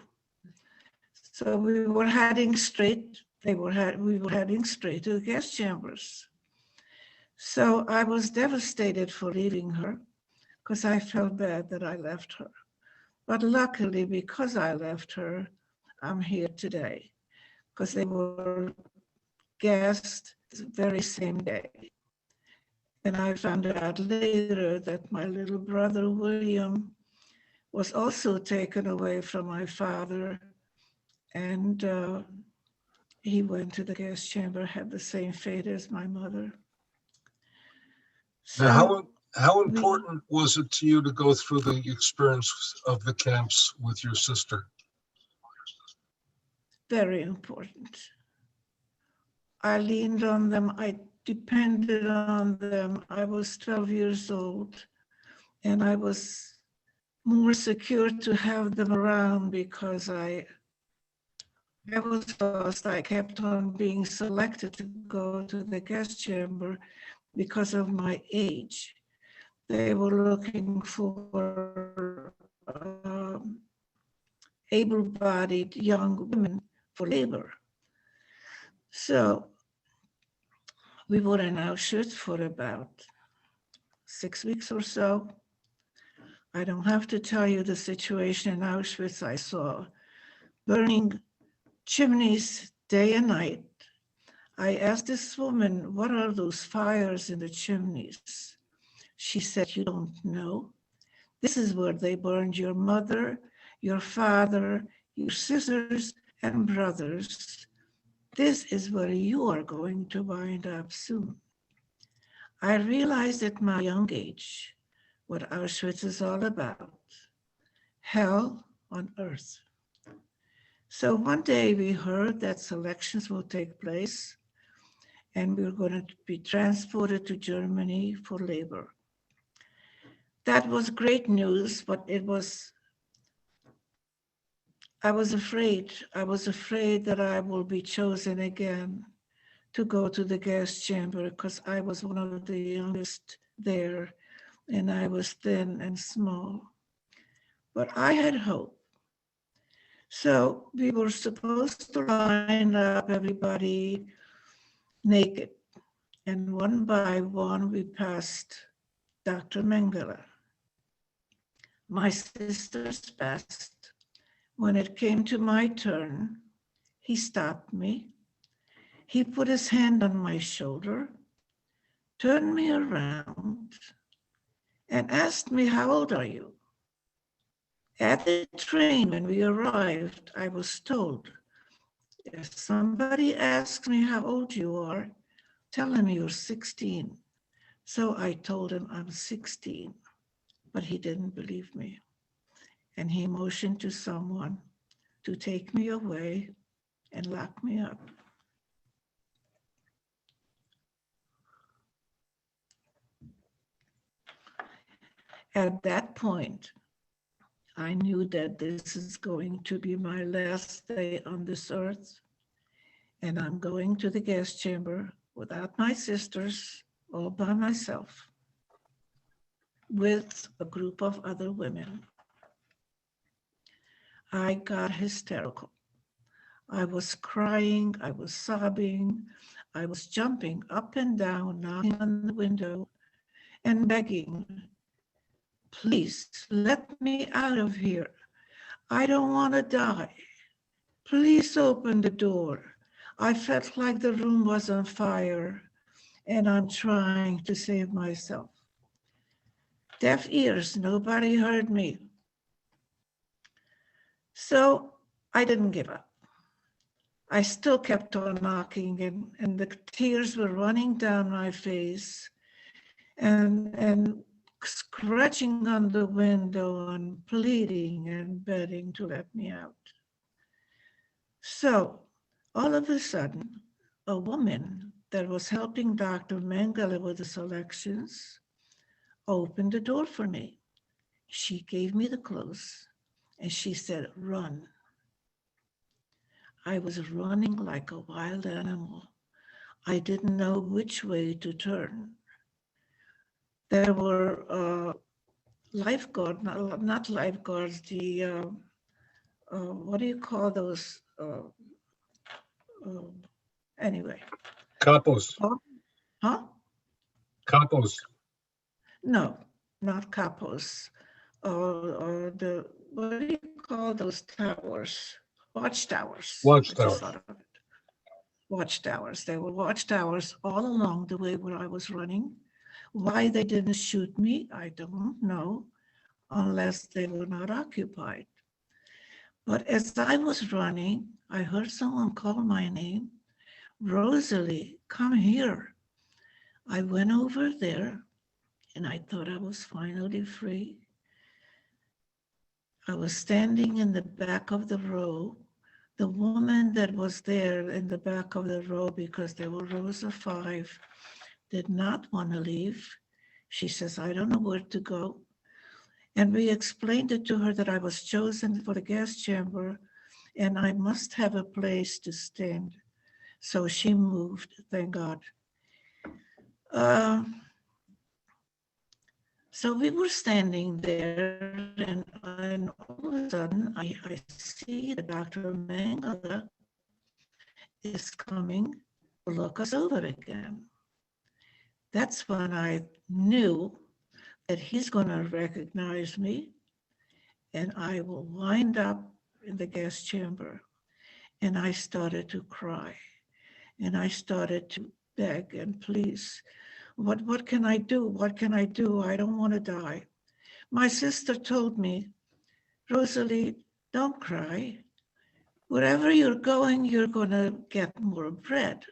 So we were heading straight, we were heading straight to the gas chambers. So I was devastated for leaving her, because I felt bad that I left her. But luckily, because I left her, I'm here today, because they were gassed the very same day. And I found out later that my little brother, William, was also taken away from my father. And he went to the gas chamber, had the same fate as my mother. Now, So how we- important was it to you to go through the experience of the camps with your sister? very important. I leaned on them. I depended on them. I was 12 years old, and I was more secure to have them around because I was lost. I kept on being selected to go to the gas chamber because of my age. They were looking for able-bodied young women for labor. So we were in Auschwitz for about 6 weeks or so. I don't have to tell you the situation in Auschwitz. I saw burning chimneys day and night. I asked this woman, what are those fires in the chimneys? She said, you don't know. This is where they burned your mother, your father, your sisters and brothers. This is where you are going to wind up soon. I realized at my young age what Auschwitz is all about. Hell on earth. So one day we heard that selections will take place and we were going to be transported to Germany for labor. That was great news, but I was afraid. I was afraid that I will be chosen again to go to the gas chamber because I was one of the youngest there and I was thin and small. But I had hope. So we were supposed to line up everybody naked. And one by one, we passed Dr. Mengele. My sisters passed. When it came to my turn, he stopped me. He put his hand on my shoulder, turned me around, and asked me, how old are you? At the train, when we arrived, I was told, if somebody asks me how old you are, tell him you're 16. So I told him I'm 16, but he didn't believe me. And he motioned to someone to take me away and lock me up. At that point, I knew that this is going to be my last day on this earth, and I'm going to the gas chamber without my sisters, all by myself, with a group of other women. I got hysterical. I was crying, I was sobbing, I was jumping up and down, knocking on the window and begging, please let me out of here. I don't want to die. Please open the door. I felt like the room was on fire and I'm trying to save myself. Deaf ears, nobody heard me. So I didn't give up. I still kept on knocking and the tears were running down my face and scratching on the window and pleading and begging to let me out. So all of a sudden, a woman that was helping Dr. Mengele with the selections opened the door for me. She gave me the clothes and she said, run. I was running like a wild animal. I didn't know which way to turn. There were lifeguards, not lifeguards, what do you call those? Anyway. Capos. Huh? Capos. No, not capos. Or what do you call those towers? Watchtowers. Watchtowers. Watchtowers. There were watchtowers all along the way where I was running Why they didn't shoot me, I don't know, unless they were not occupied. But as I was running, I heard someone call my name, Rosalie, come here. I went over there and I thought I was finally free. I was standing in the back of the row. The woman that was there in the back of the row, because there were rows of 5, did not want to leave. She says, I don't know where to go. And we explained it to her that I was chosen for the gas chamber and I must have a place to stand. So she moved, thank God. So we were standing there, and all of a sudden, I see that Dr. Mengele is coming to look us over again. That's when I knew that he's going to recognize me, and I will wind up in the gas chamber. And I started to cry, and I started to beg and please. What can I do? What can I do? I don't want to die. My sister told me, Rosalie, don't cry. Wherever you're going to get more bread.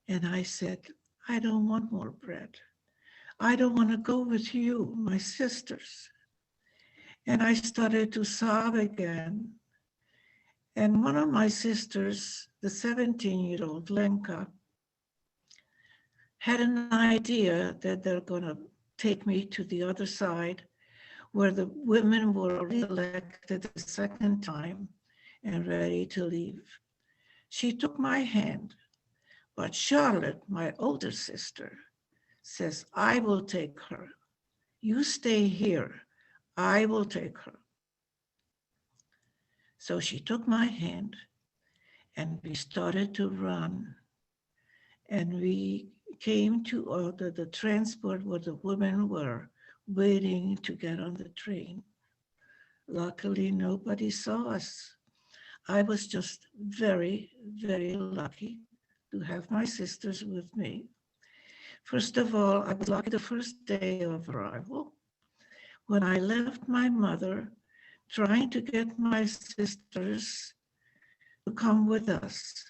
And I said, I don't want more bread. I don't want to go with you, my sisters. And I started to sob again. And one of my sisters, the 17-year-old Lenka, had an idea that they're going to take me to the other side where the women were reelected the second time and ready to leave. She took my hand, but Charlotte, my older sister, says, I will take her. You stay here. I will take her. So she took my hand and we started to run. And we came to the transport where the women were waiting to get on the train. Luckily, nobody saw us. I was just very, very lucky to have my sisters with me. First of all, I was lucky the first day of arrival when I left my mother trying to get my sisters to come with us.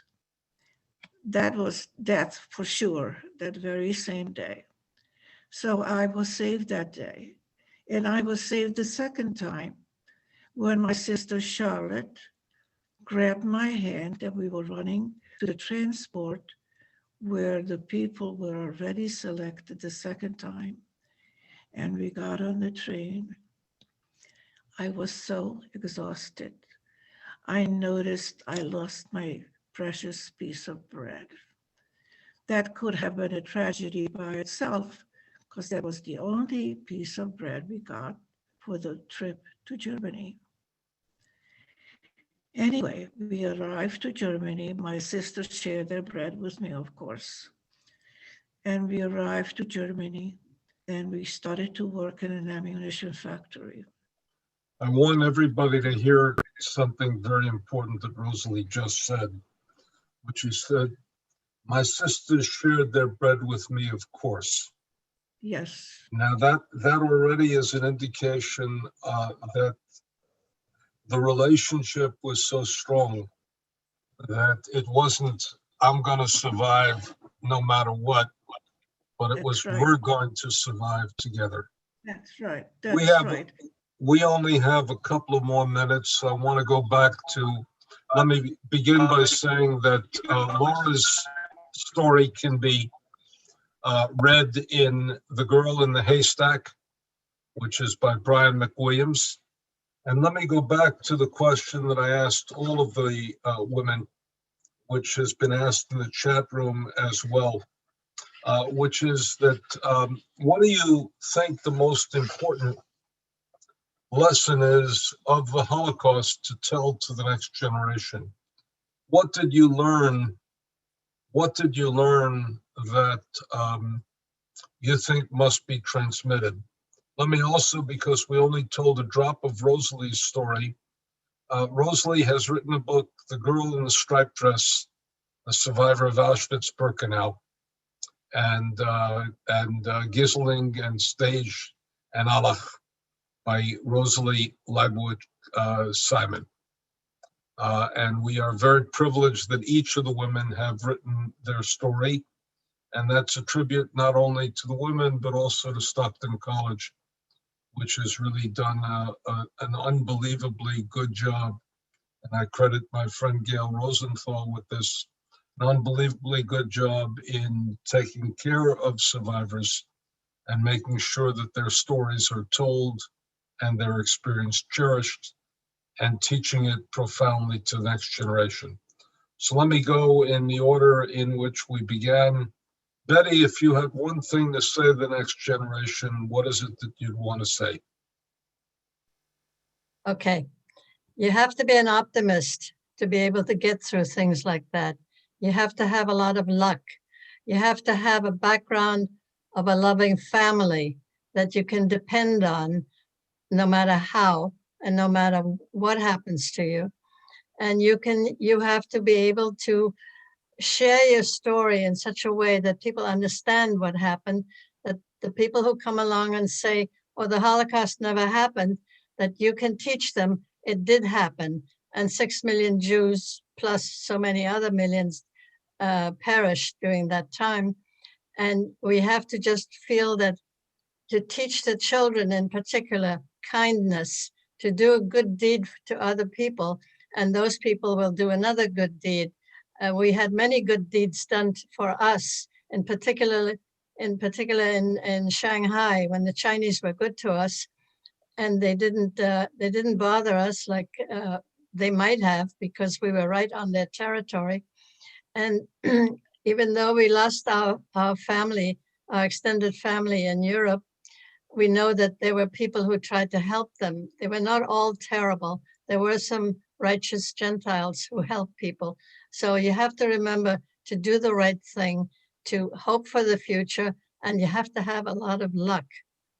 That was death for sure, that very same day. So I was saved that day. And I was saved the second time when my sister Charlotte grabbed my hand and we were running to the transport where the people were already selected the second time. And we got on the train. I was so exhausted. I noticed I lost my precious piece of bread. That could have been a tragedy by itself, because that was the only piece of bread we got for the trip to Germany. Anyway, we arrived to Germany. My sisters shared their bread with me, of course. And we arrived to Germany and we started to work in an ammunition factory. I want everybody to hear something very important that Rosalie just said, which she said, my sisters shared their bread with me, of course. Yes. Now that already is an indication that the relationship was so strong that it wasn't, I'm going to survive no matter what, but it was, right. We're going to survive together. That's right. That's right. We only have a couple of more minutes. So I want to go back to, let me begin by saying that Laura's story can be read in The Girl in the Haystack, which is by Brian McWilliams. And let me go back to the question that I asked all of the women, which has been asked in the chat room as well, which is that what do you think the most important lesson is of the Holocaust to tell to the next generation? What did you learn? What did you learn that you think must be transmitted? Let me also, because we only told a drop of Rosalie's story, Rosalie has written a book, The Girl in the Striped Dress, a survivor of Auschwitz-Birkenau. and Gisling and Stage and Allah by Rosalie Simon. And we are very privileged that each of the women have written their story. And that's a tribute not only to the women, but also to Stockton College, which has really done an unbelievably good job. And I credit my friend Gail Rosenthal with this, an unbelievably good job in taking care of survivors and making sure that their stories are told and their experience cherished and teaching it profoundly to the next generation. So let me go in the order in which we began. Betty, if you had one thing to say to the next generation, what is it that you'd want to say? Okay. You have to be an optimist to be able to get through things like that. You have to have a lot of luck. You have to have a background of a loving family that you can depend on no matter how and no matter what happens to you. And you have to be able to share your story in such a way that people understand what happened, that the people who come along and say, oh, the Holocaust never happened, that you can teach them it did happen. And 6 million Jews plus so many other millions perished during that time. And we have to just feel that to teach the children in particular kindness, to do a good deed to other people, and those people will do another good deed. We had many good deeds done for us, in particular in Shanghai, when the Chinese were good to us, and they didn't bother us like they might have, because we were right on their territory. And even though we lost our family, our extended family in Europe, we know that there were people who tried to help them. They were not all terrible. There were some righteous Gentiles who helped people. So you have to remember to do the right thing, to hope for the future, and you have to have a lot of luck.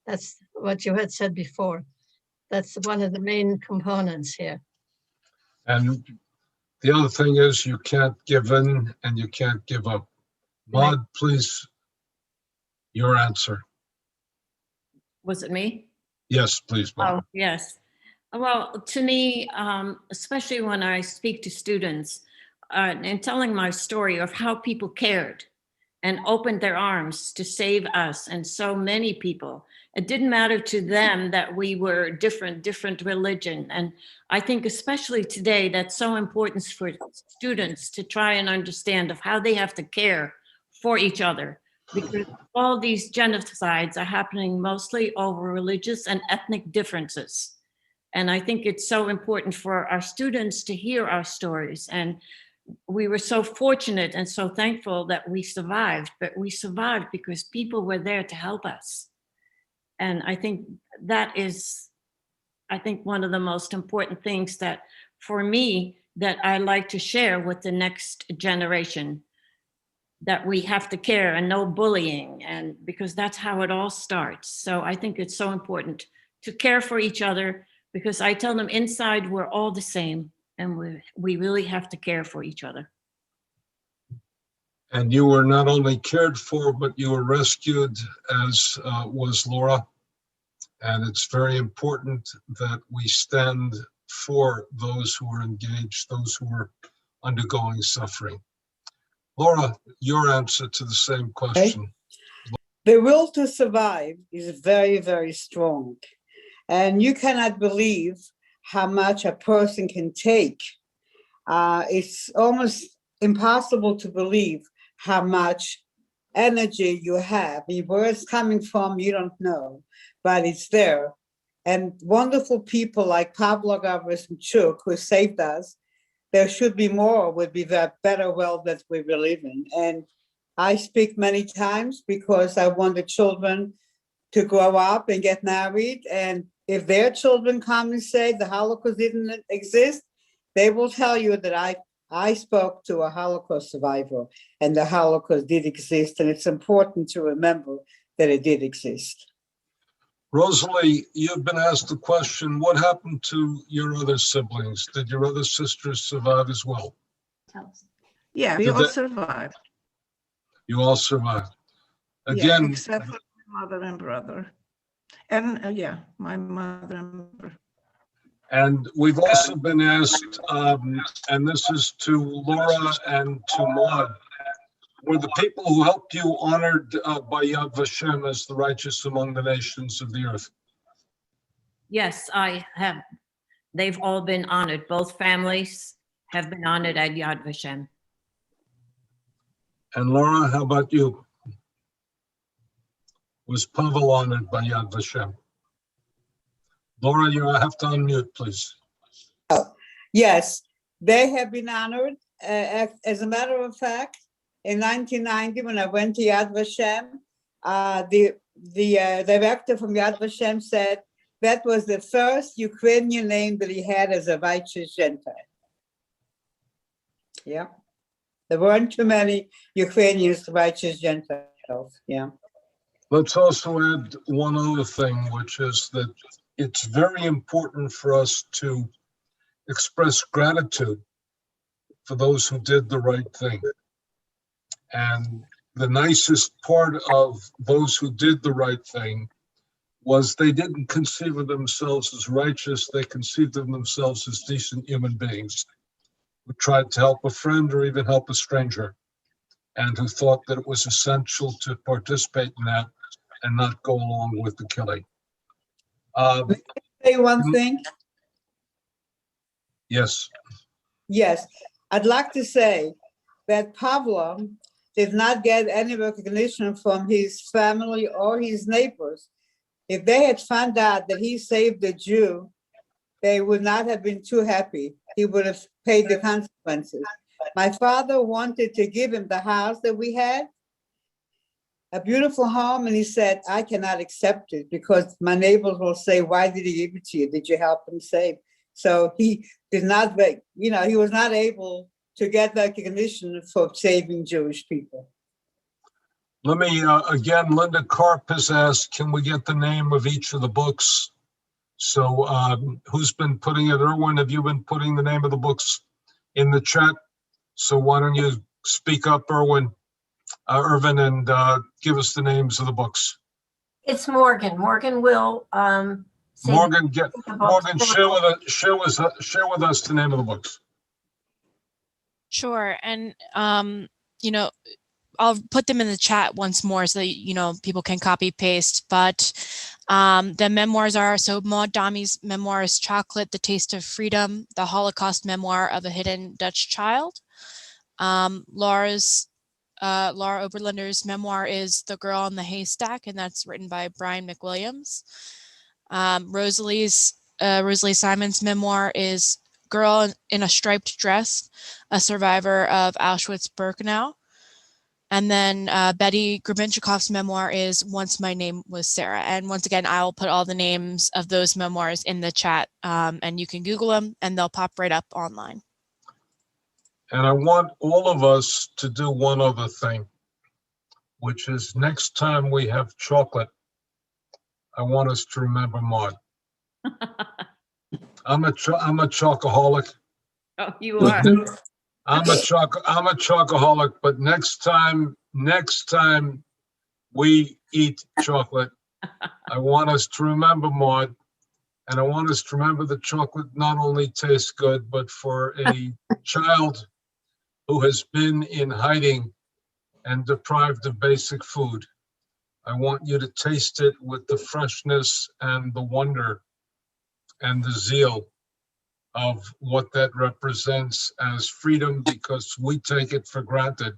That's what you had said before. That's one of the main components here. And the other thing is you can't give in and you can't give up. Maud, please, your answer. Was it me? Yes, please, Maud. Oh, yes. Well, to me, especially when I speak to students and telling my story of how people cared and opened their arms to save us and so many people, it didn't matter to them that we were different religion. And I think especially today, that's so important for students to try and understand of how they have to care for each other, because all these genocides are happening mostly over religious and ethnic differences. And I think it's so important for our students to hear our stories. And we were so fortunate and so thankful that we survived, but we survived because people were there to help us. And I think that is, one of the most important things that for me, that I like to share with the next generation, that we have to care and no bullying, and because that's how it all starts. So I think it's so important to care for each other, because I tell them inside we're all the same, and we really have to care for each other. And you were not only cared for, but you were rescued, as was Laura. And it's very important that we stand for those who are engaged, those who are undergoing suffering. Laura, your answer to the same question. The will to survive is very, very strong. And you cannot believe how much a person can take. It's almost impossible to believe how much energy you have. Where it's coming from, you don't know, but it's there. And wonderful people like Pablo Gavrishchuk, who saved us, there should be more, would be that better world that we live in. And I speak many times because I want the children to grow up and get married. And if their children come and say the Holocaust didn't exist, they will tell you that I spoke to a Holocaust survivor and the Holocaust did exist. And it's important to remember that it did exist. Rosalie, you've been asked the question, what happened to your other siblings? Did your other sisters survive as well? Yeah, we all survived. You all survived. Yeah, Again, except for my mother and brother. And yeah, my mother and brother. and we've also been asked, and this is to Laura and to Maud, were the people who helped you honored by Yad Vashem as the righteous among the nations of the earth? Yes, I have. They've all been honored. Both families have been honored at Yad Vashem. And Laura, how about you? Was Pavel honored by Yad Vashem? Laura, you have to unmute, please. Yes, they have been honored. As a matter of fact, in 1990, when I went to Yad Vashem, the director from Yad Vashem said that was the first Ukrainian name that he had as a righteous Gentile. Yeah, there weren't too many Ukrainians righteous Gentiles. Yeah. Let's also add one other thing, which is that it's very important for us to express gratitude for those who did the right thing. And the nicest part of those who did the right thing was they didn't conceive of themselves as righteous, they conceived of themselves as decent human beings who tried to help a friend or even help a stranger, and who thought that it was essential to participate in that and not go along with the killing. Say one thing. Yes. Yes, I'd like to say that Pavlo did not get any recognition from his family or his neighbors. If they had found out that he saved a Jew, they would not have been too happy. He would have paid the consequences. My father wanted to give him the house that we had, a beautiful home, and he said, I cannot accept it because my neighbors will say, why did he give it to you? Did you help him save? So he did not, he was not able to get recognition for saving Jewish people. Let me, again, Linda Karp has asked, can we get the name of each of the books? So who's been putting it? Erwin, have you been putting the name of the books in the chat? So why don't you speak up, Irvin, and give us the names of the books. It's Morgan. Morgan will say Morgan, the share with us the name of the books. Sure. And, I'll put them in the chat once more so that, people can copy paste. But the memoirs are, so Maud Dahme's memoir is Chocolate, The Taste of Freedom, the Holocaust Memoir of a Hidden Dutch Child. Laura Oberlender's memoir is The Girl in the Haystack, and that's written by Brian McWilliams. Rosalie Simon's memoir is Girl in a Striped Dress, a survivor of Auschwitz-Birkenau. And then Betty Grebenschikoff's memoir is Once My Name Was Sarah. And once again, I'll put all the names of those memoirs in the chat, and you can Google them and they'll pop right up online. And I want all of us to do one other thing, which is next time we have chocolate, I want us to remember Maud. I'm a chocoholic. Oh, you are. I'm a chocoholic, but next time we eat chocolate, I want us to remember Maud, and I want us to remember that chocolate not only tastes good, but for a child who has been in hiding and deprived of basic food, I want you to taste it with the freshness and the wonder and the zeal of what that represents as freedom, because we take it for granted.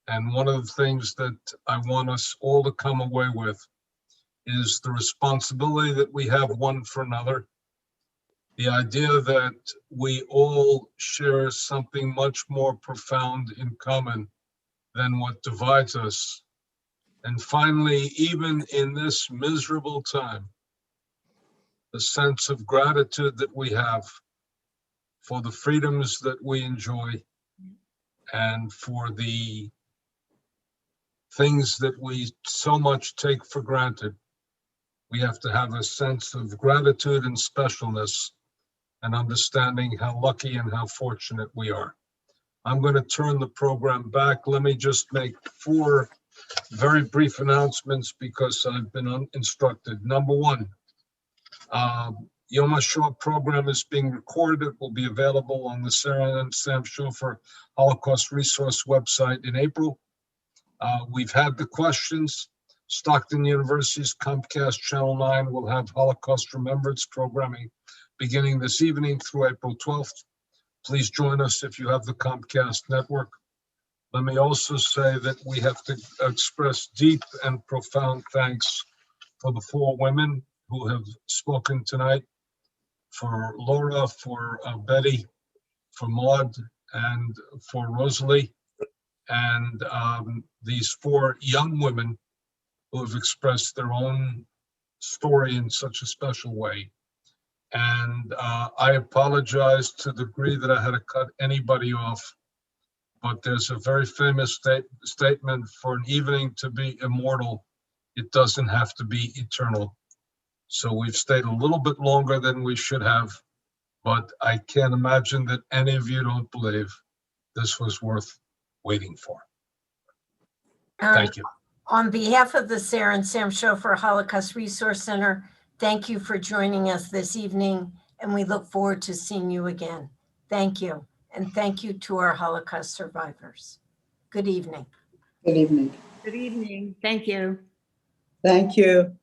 And one of the things that I want us all to come away with is the responsibility that we have one for another. The idea that we all share something much more profound in common than what divides us. And finally, even in this miserable time, the sense of gratitude that we have for the freedoms that we enjoy and for the things that we so much take for granted. We have to have a sense of gratitude and specialness and understanding how lucky and how fortunate we are. I'm going to turn the program back. Let me just make 4 Very brief announcements because I've been instructed. Number one, Yom HaShoah program is being recorded. It will be available on the Sarah and Sam Schofer Holocaust Resource website in April. We've had the questions. Stockton University's Comcast Channel 9 will have Holocaust Remembrance programming beginning this evening through April 12th. Please join us if you have the Comcast network. Let me also say that we have to express deep and profound thanks for the 4 women who have spoken tonight, for Laura, for Betty, for Maud, and for Rosalie, and these 4 young women who have expressed their own story in such a special way. And I apologize to the degree that I had to cut anybody off, but there's a very famous statement: for an evening to be immortal, it doesn't have to be eternal. So we've stayed a little bit longer than we should have, but I can't imagine that any of you don't believe this was worth waiting for. Thank you. On behalf of the Sarah and Sam Schofer Holocaust Resource Center, thank you for joining us this evening, and we look forward to seeing you again. Thank you, and thank you to our Holocaust survivors. Good evening. Good evening. Good evening. Thank you. Thank you.